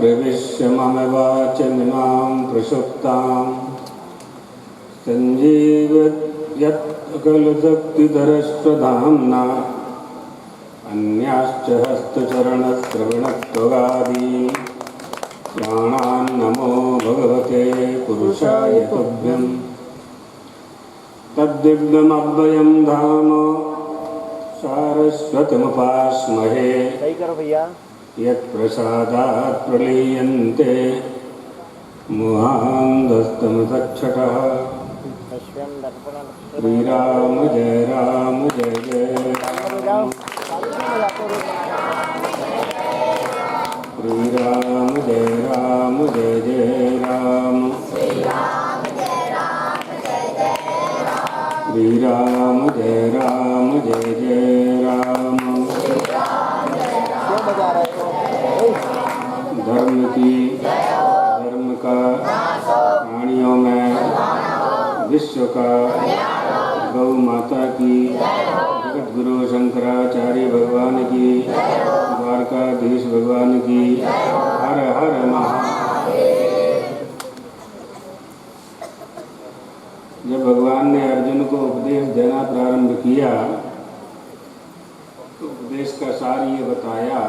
प्रविश्य मम वाचमिमां प्रसुप्तां सञ्जीवयत्कलशक्तिधरस्वधाम्ना अन्याश्च हस्तचरणश्रवणत्वगादीन् प्राणान् नमो भगवते पुरुषाय तुभ्यम्। तद्दिव्यमव्ययं धाम सारस्वतमुपास्महे यत्प्रसादात् प्रलीयन्ते मुहान्दस्तमसच्छटः। श्रीराम जय राम जय जय राम, श्रीराम जय राम जय जय राम, श्रीराम जय राम जय जय राम। धर्म का प्राणियों में विश्व का गौ माता की, जगत गुरु शंकराचार्य भगवान की, द्वारकाधीश भगवान की, हर हर महादेव। जब भगवान ने अर्जुन को उपदेश देना प्रारंभ किया तो उपदेश का सार ये बताया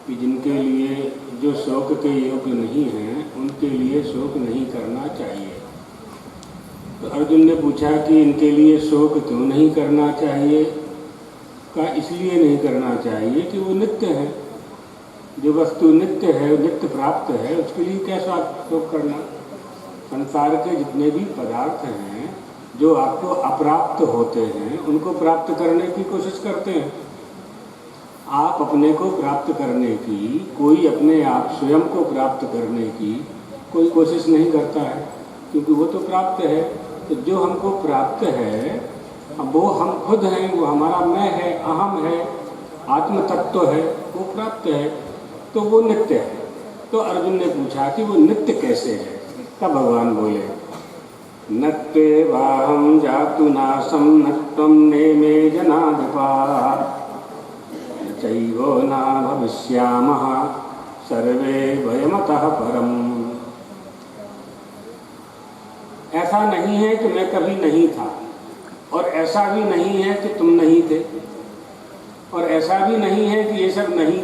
कि जिनके लिए जो शोक के योग्य नहीं हैं उनके लिए शोक नहीं करना चाहिए। तो अर्जुन ने पूछा कि इनके लिए शोक क्यों नहीं करना चाहिए? का इसलिए नहीं करना चाहिए कि वो नित्य है। जो वस्तु नित्य है, नित्य प्राप्त है, उसके लिए क्या शोक करना? संसार के जितने भी पदार्थ हैं जो आपको अप्राप्त होते हैं उनको प्राप्त करने की कोशिश करते हैं। आप अपने को प्राप्त करने की, कोई अपने आप स्वयं को प्राप्त करने की कोई कोशिश नहीं करता है, क्योंकि वो तो प्राप्त है। तो जो हमको प्राप्त है वो हम खुद हैं, वो हमारा मैं है, अहम है, आत्म तत्व है, वो प्राप्त है, तो वो नित्य है। तो अर्जुन ने पूछा कि वो नित्य कैसे है? तब भगवान बोले, नत्वेवाहं जातु नासं नत्वं नेमे जनाधिपाः चैवो न भविष्यामः सर्वे वयमतः परम्। ऐसा नहीं है कि मैं कभी नहीं था, और ऐसा भी नहीं है कि तुम नहीं थे, और ऐसा भी नहीं है कि ये सब नहीं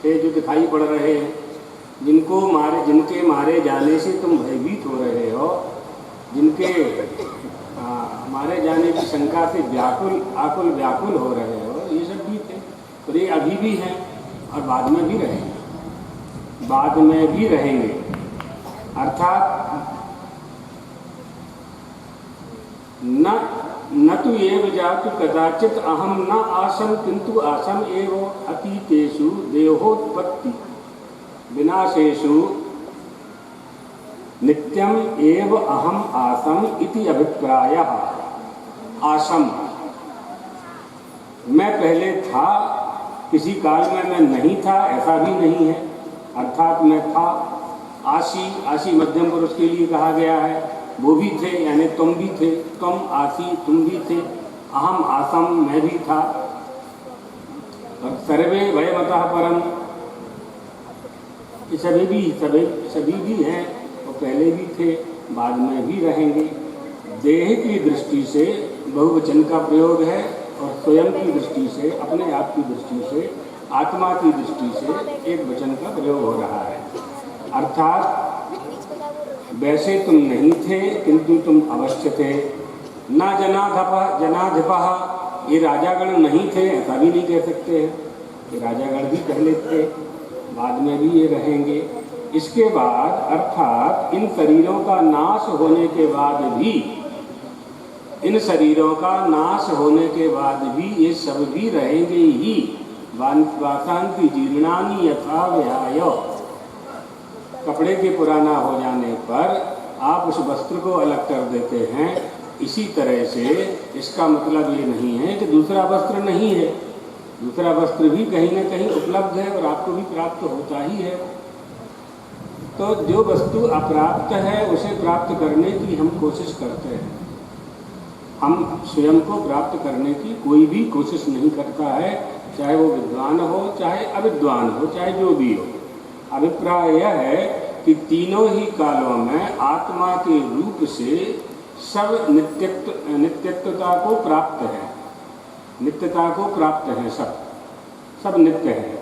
थे जो दिखाई पड़ रहे हैं, जिनके मारे जाने से तुम भयभीत हो रहे हो, जिनके मारे जाने की शंका से आकुल व्याकुल हो रहे हो, ये सब भी थे। और ये अभी भी हैं और बाद में भी रहेंगे। अर्थात न तु एव जातु कदाचित अहम न आसम किंतु आसम एव अतीतेषु देहोत्पत्ति विनाशेषु नित्यम एव अहम आसम इति अभिप्रायः। आसम, मैं पहले था, किसी काल में मैं नहीं था, ऐसा भी नहीं है। अर्थात मैं था। आसी मध्यम पुरुष के लिए कहा गया है, वो भी थे, यानी तुम भी थे, तुम आसी तुम भी थे, अहम आसम मैं भी था। और सर्वे वयमतः परम, सभी भी हैं, और पहले भी थे, बाद में भी रहेंगे। देह की दृष्टि से बहुवचन का प्रयोग है, और स्वयं की दृष्टि से, अपने आप की दृष्टि से, आत्मा की दृष्टि से एक वचन का प्रयोग हो रहा है। अर्थात वैसे तुम नहीं थे किंतु तुम अवश्य थे। ना जनाधिपः, ये राजागण नहीं थे, ऐसा भी नहीं कह सकते हैं। ये राजागण भी पहले थे, बाद में भी ये रहेंगे। इसके बाद अर्थात इन शरीरों का नाश होने के बाद भी ये सब भी रहेंगे ही। वासांति जीर्णानि यथा विहाय, कपड़े के पुराना हो जाने पर आप उस वस्त्र को अलग कर देते हैं, इसी तरह से इसका मतलब ये नहीं है कि दूसरा वस्त्र नहीं है। दूसरा वस्त्र भी कहीं न कहीं उपलब्ध है और आपको भी प्राप्त होता ही है। तो जो वस्तु अप्राप्त है उसे प्राप्त करने की हम कोशिश करते हैं। हम स्वयं को प्राप्त करने की कोई भी कोशिश नहीं करता है, चाहे वो विद्वान हो, चाहे अविद्वान हो, चाहे जो भी हो। अभिप्राय यह है कि तीनों ही कालों में आत्मा के रूप से सब नित्यत्वता को प्राप्त है, नित्यता को प्राप्त है, सब नित्य है।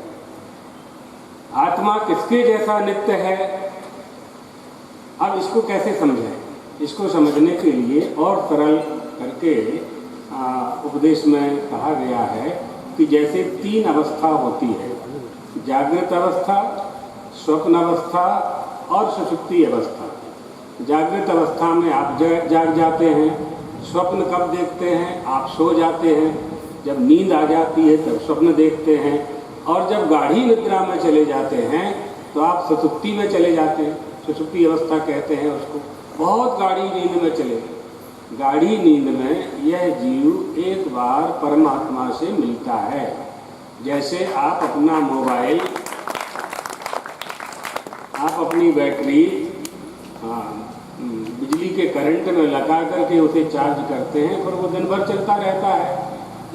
आत्मा किसके जैसा नित्य है? अब इसको कैसे समझें? इसको समझने के लिए और सरल करके उपदेश में कहा गया है कि जैसे 3 अवस्था होती है, जागृत अवस्था, स्वप्न अवस्था और सुषुप्ति अवस्था। जागृत अवस्था में आप जाग जाते हैं, स्वप्न कब देखते हैं? आप सो जाते हैं, जब नींद आ जाती है तब स्वप्न देखते हैं, और जब गाढ़ी निद्रा में चले जाते हैं तो आप सुषुप्ति में चले जाते हैं। सुषुप्ति अवस्था कहते हैं उसको। बहुत गाढ़ी नींद में चले, गाढ़ी नींद में यह जीव एक बार परमात्मा से मिलता है। जैसे आप अपना मोबाइल, आप अपनी बैटरी बिजली के करंट में लगा करके उसे चार्ज करते हैं, फिर वो दिन भर चलता रहता है।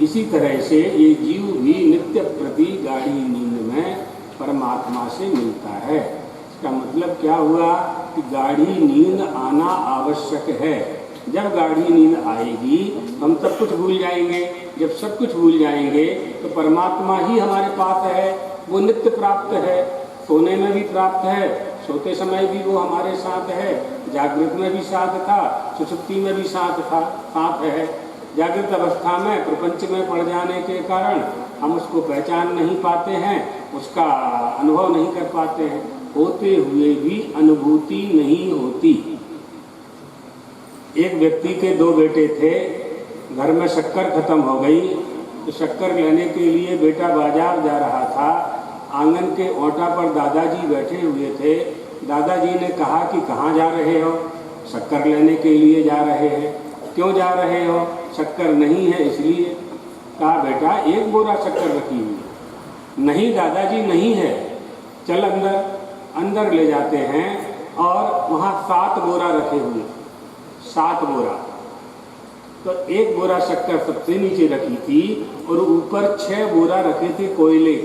इसी तरह से ये जीव भी नित्य प्रति गाढ़ी नींद में परमात्मा से मिलता है। इसका मतलब क्या हुआ कि गाढ़ी नींद आना आवश्यक है। जब गाढ़ी नींद आएगी हम सब कुछ भूल जाएंगे। जब सब कुछ भूल जाएंगे तो परमात्मा ही हमारे पास है, वो नित्य प्राप्त है, सोने में भी प्राप्त है, सोते समय भी वो हमारे साथ है, जागृत में भी साथ था, सुषुप्ति में भी साथ है। जागृत अवस्था में प्रपंच में पड़ जाने के कारण हम उसको पहचान नहीं पाते हैं, उसका अनुभव नहीं कर पाते हैं, होते हुए भी अनुभूति नहीं होती। एक व्यक्ति के 2 बेटे थे, घर में शक्कर खत्म हो गई तो शक्कर लेने के लिए बेटा बाजार जा रहा था। आंगन के ओटा पर दादाजी बैठे हुए थे। दादाजी ने कहा कि कहाँ जा रहे हो? शक्कर लेने के लिए जा रहे हैं। क्यों जा रहे हो? शक्कर नहीं है इसलिए। कहा बेटा 1 बोरा शक्कर रखी हुई है। नहीं दादाजी नहीं है। चल अंदर ले जाते हैं और वहाँ 7 बोरा रखे हुए, 7 बोरा। तो 1 बोरा शक्कर सबसे नीचे रखी थी और ऊपर 6 बोरा रखे थे कोयले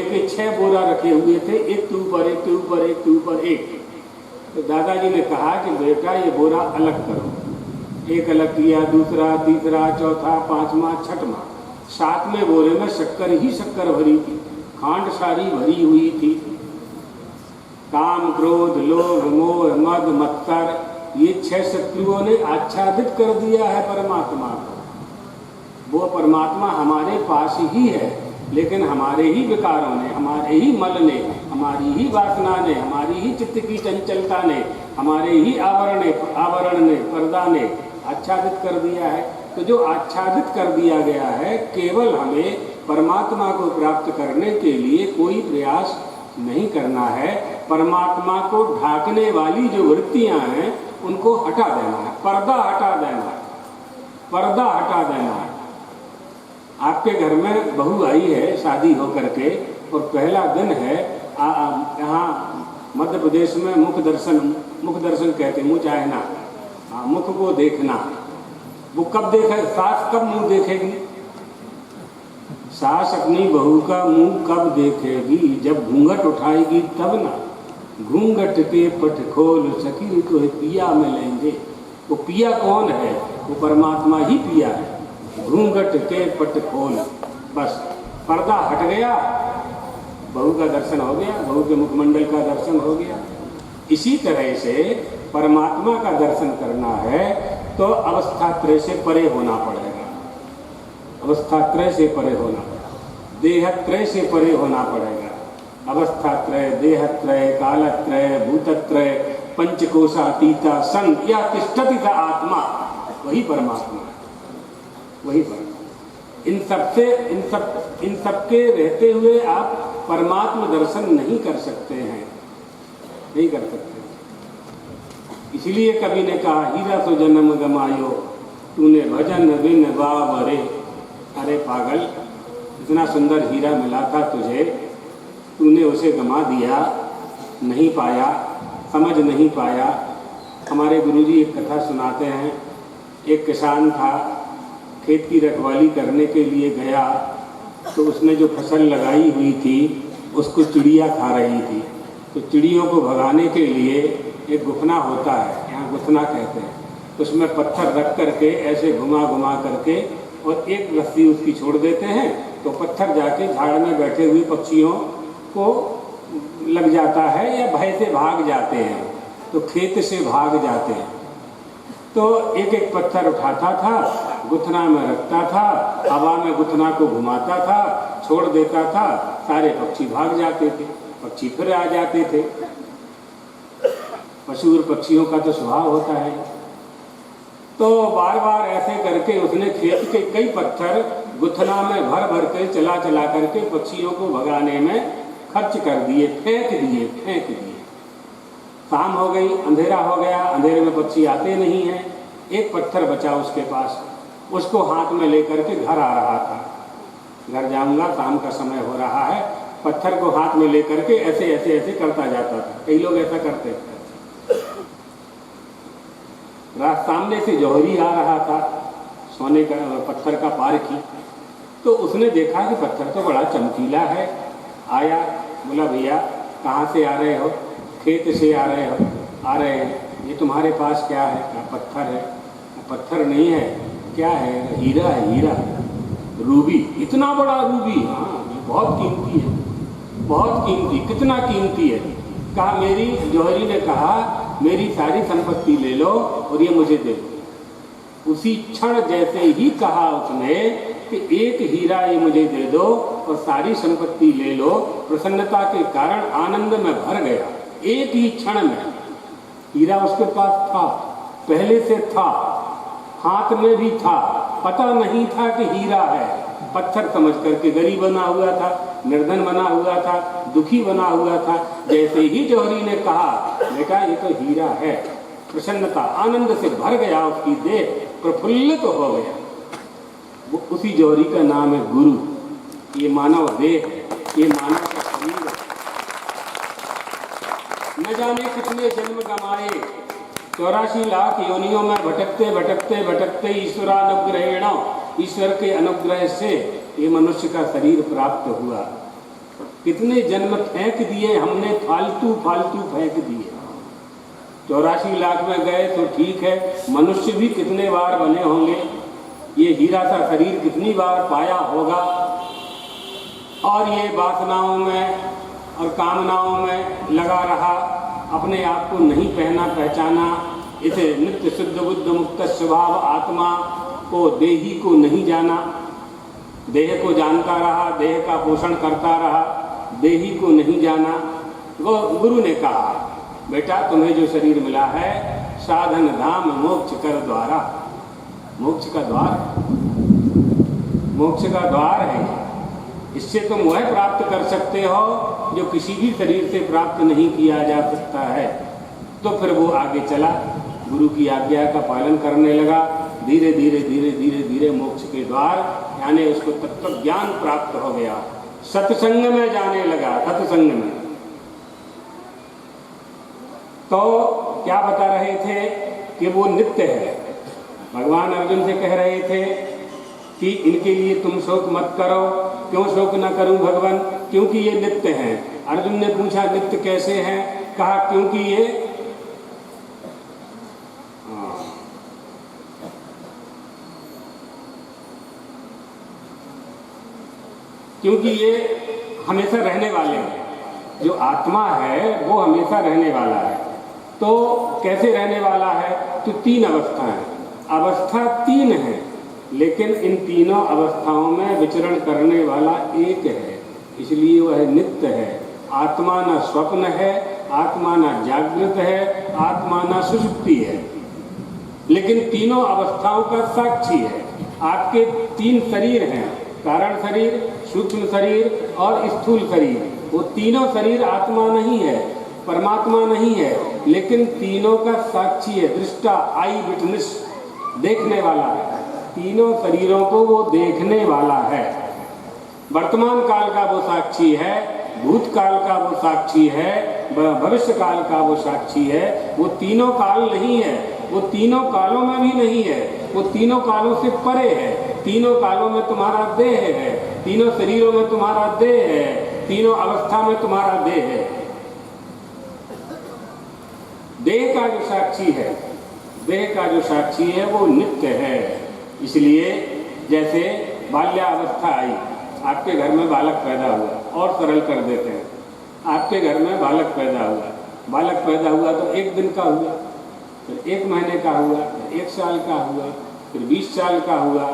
के 6 बोरा रखे हुए थे, एक के ऊपर एक के ऊपर एक के ऊपर एक। तो दादाजी ने कहा कि बेटा ये बोरा अलग करो। एक अलग किया, दूसरा, तीसरा, चौथा, 5वां, 6वां। 7वें बोरे में शक्कर ही शक्कर भरी थी, खांड सारी भरी हुई थी। काम, क्रोध, लोभ, मोह, मद, मत्सर, ये 6 शत्रुओं ने आच्छादित कर दिया है परमात्मा को। वो परमात्मा हमारे पास ही है, लेकिन हमारे ही विकारों ने, हमारे ही मल ने, हमारी ही वासना ने, हमारी ही चित्त की चंचलता ने, हमारे ही आवरण ने, पर्दा ने आच्छादित कर दिया है। तो जो आच्छादित कर दिया गया है, केवल हमें परमात्मा को प्राप्त करने के लिए कोई प्रयास नहीं करना है। परमात्मा को ढांकने वाली जो वृत्तियां हैं उनको हटा देना है, पर्दा हटा देना है, पर्दा हटा देना है। आपके घर में बहू आई है शादी होकर के और पहला दिन है, यहाँ मध्य प्रदेश में मुख दर्शन कहते हैं, मुँह चाहना, मुख को देखना। वो कब देखे? सास कब मुंह देखेगी? सास अपनी बहू का मुंह कब देखेगी? जब घूंघट उठाएगी तब ना। घूंघट के पट खोल सकी तो पिया में लेंगे। वो पिया कौन है? वो परमात्मा ही पिया है। घूंघट के पट खोल, बस पर्दा हट गया, बहू का दर्शन हो गया, बहू के मुखमंडल का दर्शन हो गया। इसी तरह से परमात्मा का दर्शन करना है तो अवस्थात्रय से परे होना पड़ेगा, अवस्थात्रय से परे होना पड़ेगा, देहत्रय से परे होना पड़ेगा। अवस्थात्रय, देहत्रय, कालत्रय, भूतत्रय, पंचकोशातीता सन या तिष्ठति का आत्मा, वही परमात्मा है, वही परमात्मा। इन सबके रहते हुए आप परमात्मा दर्शन नहीं कर सकते हैं, नहीं कर सकते। इसलिए कवि ने कहा हीरा तो जन्म गमायो तूने भजन बिन बाबरे। अरे पागल, इतना सुंदर हीरा मिला था तुझे, तूने उसे गमा दिया, नहीं पाया, समझ नहीं पाया। हमारे गुरुजी एक कथा सुनाते हैं। एक किसान था, खेत की रखवाली करने के लिए गया तो उसने जो फसल लगाई हुई थी उसको चिड़िया खा रही थी। तो चिड़ियों को भगाने के लिए एक गुफना होता है, यहाँ गुफना कहते हैं, उसमें पत्थर रख करके ऐसे घुमा घुमा करके और एक रस्सी उसकी छोड़ देते हैं, तो पत्थर जाके झाड़ में बैठे हुए पक्षियों को लग जाता है या भय से भाग जाते हैं, तो खेत से भाग जाते हैं। तो एक एक पत्थर उठाता था, गुथना में रखता था, हवा में गुथना को घुमाता था, छोड़ देता था, सारे पक्षी भाग जाते थे, पक्षी फिर आ जाते थे। पशु और पक्षियों का तो स्वभाव होता है। तो बार बार ऐसे करके उसने खेत के कई पत्थर गुथना में भर भर के चला चला करके पक्षियों को भगाने में खर्च कर दिए, फेंक दिए। शाम हो गई, अंधेरा हो गया, अंधेरे में पक्षी आते नहीं हैं। एक पत्थर बचा उसके पास, उसको हाथ में लेकर के घर आ रहा था। घर जाऊंगा, शाम का समय हो रहा है, पत्थर को हाथ में लेकर के ऐसे ऐसे ऐसे करता जाता था। कई लोग ऐसा करते थे। सामने से जौहरी आ रहा था, सोने का पत्थर का पारखी। तो उसने देखा कि पत्थर तो बड़ा चमकीला है। आया, बोला भैया कहाँ से आ रहे हो? खेत से आ रहे हैं। ये तुम्हारे पास क्या है? क्या पत्थर है? पत्थर नहीं है, क्या है? हीरा है, हीरा, रूबी। इतना बड़ा रूबी? हाँ, ये बहुत कीमती है, बहुत कीमती। कितना कीमती है? कहा मेरी, जौहरी ने कहा मेरी सारी संपत्ति ले लो और ये मुझे दे दो। उसी क्षण जैसे ही कहा उसने कि एक हीरा ये मुझे दे दो और सारी संपत्ति ले लो, प्रसन्नता के कारण आनंद में भर गया। एक ही क्षण में हीरा उसके पास था, पहले से था, हाथ में भी था, पता नहीं था कि हीरा है। पत्थर समझ करके गरीब बना हुआ था, निर्धन बना हुआ था, दुखी बना हुआ था। जैसे ही जौहरी ने कहा बेटा ये तो हीरा है, प्रसन्नता, आनंद से भर गया, उसकी देह प्रफुल्लित तो हो गया। वो उसी जौहरी का नाम है गुरु। ये मानव देह है, ये मानव का शरीर है। न जाने कितने जन्म गमाए, 84 लाख योनियों में भटकते भटकते भटकते ईश्वरानुग्रहेण, ईश्वर के अनुग्रह से ये मनुष्य का शरीर प्राप्त हुआ। कितने जन्म फेंक दिए हमने, फालतू फेंक दिए। 84 लाख में गए तो ठीक है, मनुष्य भी कितने बार बने होंगे, ये हीरा सा शरीर कितनी बार पाया होगा। और ये वासनाओं में और कामनाओं में लगा रहा, अपने आप को नहीं पहचाना। इसे नित्य शुद्ध बुद्ध मुक्त स्वभाव आत्मा को, देही को नहीं जाना। देह को जानता रहा, देह का पोषण करता रहा, देही को नहीं जाना। वो गुरु ने कहा बेटा तुम्हें जो शरीर मिला है साधन धाम मोक्ष कर द्वारा। मोक्ष का द्वार है। इससे तुम वह प्राप्त कर सकते हो जो किसी भी शरीर से प्राप्त नहीं किया जा सकता है। तो फिर वो आगे चला, गुरु की आज्ञा का पालन करने लगा। धीरे धीरे मोक्ष के द्वार, यानी उसको तत्व ज्ञान प्राप्त हो गया। सत्संग में जाने लगा, सत्संग में। तो क्या बता रहे थे कि वो नित्य है। भगवान अर्जुन से कह रहे थे कि इनके लिए तुम शोक मत करो। क्यों शोक न करूं भगवान? क्योंकि ये नित्य हैं। अर्जुन ने पूछा नित्य कैसे हैं? कहा क्योंकि ये हमेशा रहने वाले हैं। जो आत्मा है वो हमेशा रहने वाला है। तो कैसे रहने वाला है? तो 3 अवस्था है। अवस्था 3 है, लेकिन इन तीनों अवस्थाओं में विचरण करने वाला एक है, इसलिए वह नित्य है। आत्मा न स्वप्न है, आत्मा न जागृत है, आत्मा न सुषुप्ति है, लेकिन तीनों अवस्थाओं का साक्षी है। आपके 3 शरीर हैं, कारण शरीर, सूक्ष्म शरीर और स्थूल शरीर। वो तीनों शरीर आत्मा नहीं है, परमात्मा नहीं है, लेकिन तीनों का साक्षी है, दृष्टा, आई विटनेस, देखने वाला है। तीनों शरीरों को वो देखने वाला है। वर्तमान काल का वो साक्षी है, भूतकाल का वो साक्षी है, भविष्य काल का वो साक्षी है। वो तीनों काल नहीं है, वो तीनों कालों में भी नहीं है, वो तीनों कालों से परे है। तीनों कालों में तुम्हारा देह है, तीनों शरीरों में तुम्हारा देह है, तीनों अवस्था में तुम्हारा देह है। देह का जो साक्षी है, देह का जो साक्षी है वो नित्य है। इसलिए जैसे बाल्यावस्था आई, आपके घर में बालक पैदा हुआ, और सरल कर देते हैं, आपके घर में बालक पैदा हुआ, बालक पैदा हुआ तो 1 दिन का हुआ, फिर 1 महीने का हुआ, फिर 1 साल का हुआ, फिर 20 साल का हुआ,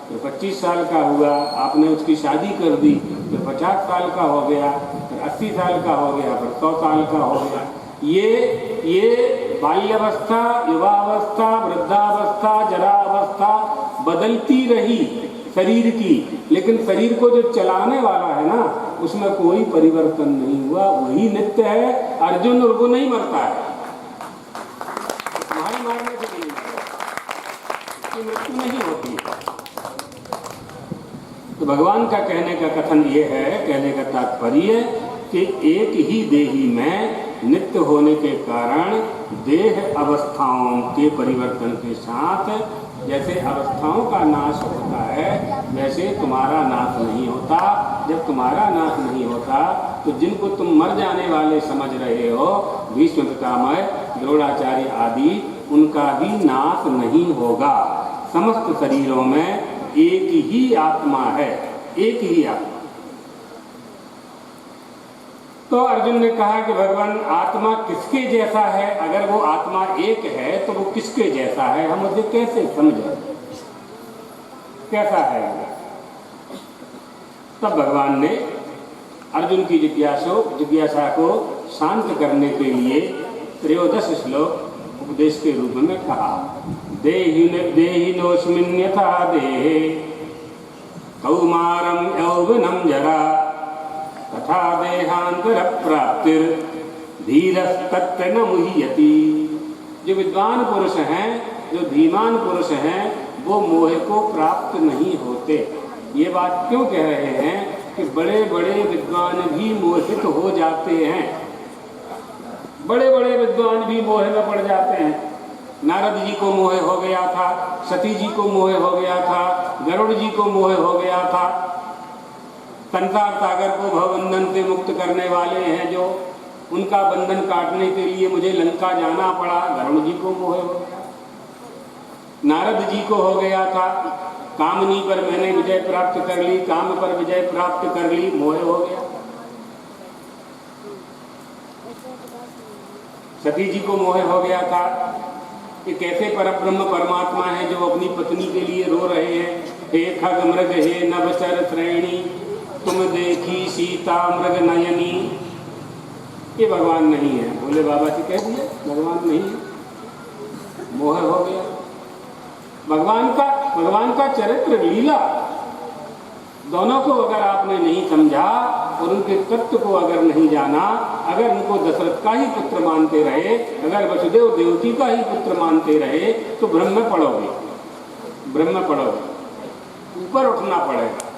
फिर 25 साल का हुआ, आपने उसकी शादी कर दी, फिर 50 साल का हो गया, फिर 80 साल का हो गया, फिर 100 साल का हो गया। ये बाल्यावस्था, युवावस्था, वृद्धावस्था, जरावस्था बदलती रही शरीर की, लेकिन शरीर को जो चलाने वाला है ना, उसमें कोई परिवर्तन नहीं हुआ, वही नित्य है। अर्जुन और वो नहीं मरता है, तुम्हारी मारने से नहीं मरता, मृत्यु नहीं होती। तो भगवान का कहने का कथन ये है, कहने का तात्पर्य कि एक ही देही में नित्य होने के कारण देह अवस्थाओं के परिवर्तन के साथ जैसे अवस्थाओं का नाश होता है, वैसे तुम्हारा नाश नहीं होता। जब तुम्हारा नाश नहीं होता तो जिनको तुम मर जाने वाले समझ रहे हो, भीष्म पितामह, द्रोणाचार्य आदि, उनका भी नाश नहीं होगा। समस्त शरीरों में एक ही आत्मा है, एक ही आत्मा। तो अर्जुन ने कहा कि भगवान आत्मा किसके जैसा है? अगर वो आत्मा एक है तो वो किसके जैसा है, हम उसे कैसे समझें, कैसा है? तब भगवान ने अर्जुन की जिज्ञासा को शांत करने के लिए 13 श्लोक उपदेश के रूप में कहा। देहिनोऽस्मिन् यथा देहे कौमारं यौवनं जरा तथा देहांतर प्राप्तिर धीरस्तत्र न मुह्यति। जो विद्वान पुरुष हैं, जो धीमान पुरुष हैं, वो मोह को प्राप्त नहीं होते। ये बात क्यों कह रहे हैं कि बड़े बड़े विद्वान भी मोहित हो जाते हैं, बड़े बड़े विद्वान भी मोह में पड़ जाते हैं। नारद जी को मोह हो गया था, सती जी को मोह हो गया था, गरुड़ जी को मोह हो गया था। संसार सागर को भवबंधन से मुक्त करने वाले हैं जो, उनका बंधन काटने के लिए मुझे लंका जाना पड़ा, गरुड़ जी को मोह हो गया। नारद जी को हो गया था, कामनी पर मैंने विजय प्राप्त कर ली, काम पर विजय प्राप्त कर ली, मोह हो गया। सती जी को मोह हो गया था कि कैसे परब्रह्म परमात्मा है जो अपनी पत्नी के लिए रो रहे हैं, हे खग मृग हे नभचर श्रेणी तुम देखी सीता मृग नयनी। ये भगवान नहीं है, भोले बाबा से कह दिया भगवान नहीं है, मोह हो गया। भगवान का चरित्र लीला दोनों को अगर आपने नहीं समझा और उनके तत्व को अगर नहीं जाना, अगर उनको दशरथ का ही पुत्र मानते रहे, अगर वसुदेव देवकी का ही पुत्र मानते रहे, तो ब्रह्म में पड़ोगे, ब्रह्म में पड़ोगे। ऊपर उठना पड़ेगा,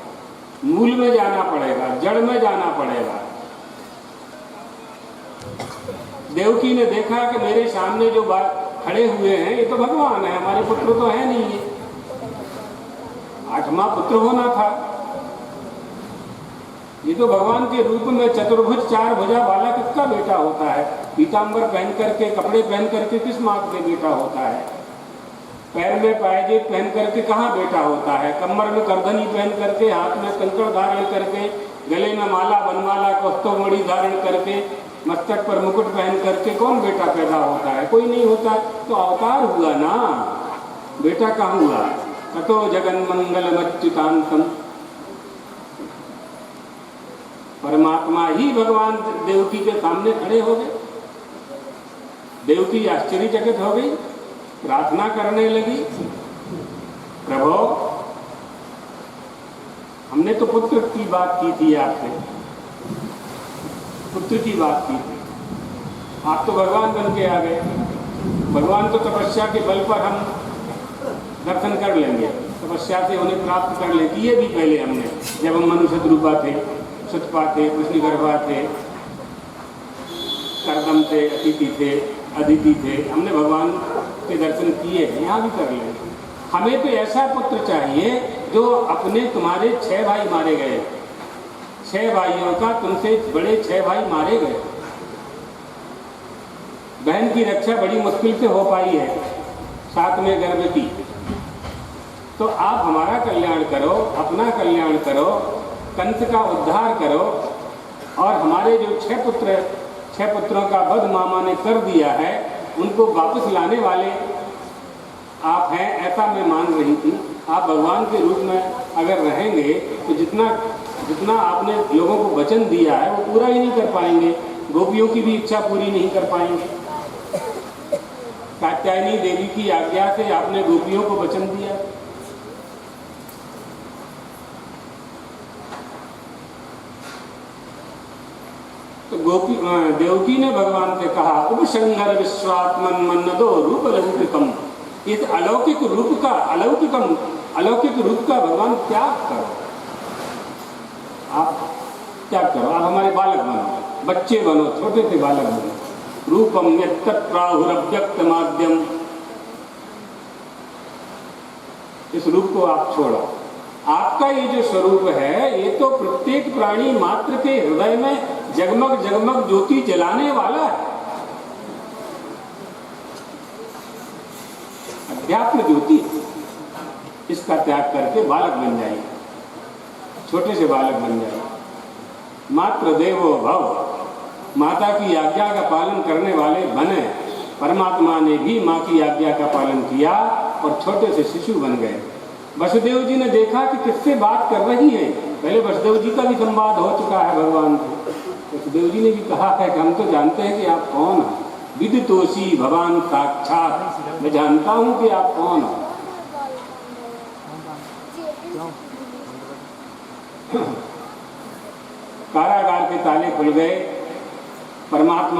मूल में जाना पड़ेगा, जड़ में जाना पड़ेगा। देवकी ने देखा कि मेरे सामने जो खड़े हुए हैं ये तो भगवान है, हमारे पुत्र तो है नहीं, ये 8वां पुत्र होना था। ये तो भगवान के रूप में चतुर्भुज 4 भुजा वाला किसका बेटा होता है? पीतांबर पहन करके, कपड़े पहन करके किस माँ से बेटा होता है? पैर में पायजेब पहन करके कहाँ बेटा होता है? कमर में करधनी पहन करके, हाथ में कंकड़ धारण करके, गले में माला बनमाला कौस्तुभमणि धारण करके, मस्तक पर मुकुट पहन करके कौन बेटा पैदा होता है? कोई नहीं होता। तो अवतार हुआ ना, बेटा कहाँ हुआ? ततो जगन मंगलमच्युतांतम। परमात्मा ही भगवान देवकी के सामने खड़े हो गए। देवकी आश्चर्यचकित हो गई, प्रार्थना करने लगी, प्रभु हमने तो पुत्र की बात की थी आपसे, पुत्र की बात की थी, आप तो भगवान बन के आ गए। भगवान तो तपस्या के बल पर हम दर्शन कर लेंगे, तपस्या से उन्हें प्राप्त कर ले, किए भी पहले हमने, जब हम मनुष्य रूपा थे, सुतपा थे, कृष्णगर्भा थे, करदम थे, अतिथि थे, अदिति थे, हमने भगवान के दर्शन किए हैं, यहाँ भी कर लेंगे। हमें तो ऐसा पुत्र चाहिए जो अपने तुम्हारे 6 भाई मारे गए, 6 भाइयों का तुमसे बड़े 6 भाई मारे गए, बहन की रक्षा बड़ी मुश्किल से हो पाई है, साथ में गर्भवती। तो आप हमारा कल्याण करो, अपना कल्याण करो, कंस का उद्धार करो, और हमारे जो 6 पुत्रों का वध मामा ने कर दिया है, उनको वापस लाने वाले आप हैं, ऐसा मैं मान रही थी। आप भगवान के रूप में अगर रहेंगे तो जितना आपने लोगों को वचन दिया है वो पूरा ही नहीं कर पाएंगे, गोपियों की भी इच्छा पूरी नहीं कर पाएंगे। कात्यायनी देवी की आज्ञा से आपने गोपियों को वचन दिया, तो देवकी ने भगवान से कहा, उपसंहर विश्वात्मन मन्नदो रूप लौकिकम, इस अलौकिक रूप का भगवान त्याग करो, आप त्याग करो, आप हमारे बालक बनो, बच्चे बनो, छोटे से बालक बनो। रूपम यत्तत्प्राहुरव्यक्त माध्यम, इस रूप को आप छोड़ो। आपका ये जो स्वरूप है ये तो प्रत्येक प्राणी मात्र के हृदय में जगमग जगमग ज्योति जलाने वाला है, अध्यात्म ज्योति। इसका त्याग करके बालक बन जाइए, छोटे से बालक बन जाइए। मात्र देवो भव, माता की आज्ञा का पालन करने वाले बने। परमात्मा ने भी माँ की आज्ञा का पालन किया और छोटे से शिशु बन गए। वसुदेव जी ने देखा कि किससे बात कर रही है, पहले वसुदेव जी का भी संवाद हो चुका है भगवान से। वसुदेव जी ने भी कहा है कि हम तो जानते हैं कि आप कौन हैं, विदितोषी भगवान साक्षात, मैं जानता हूँ कि आप कौन हो। कारागार के ताले खुल गए, परमात्मा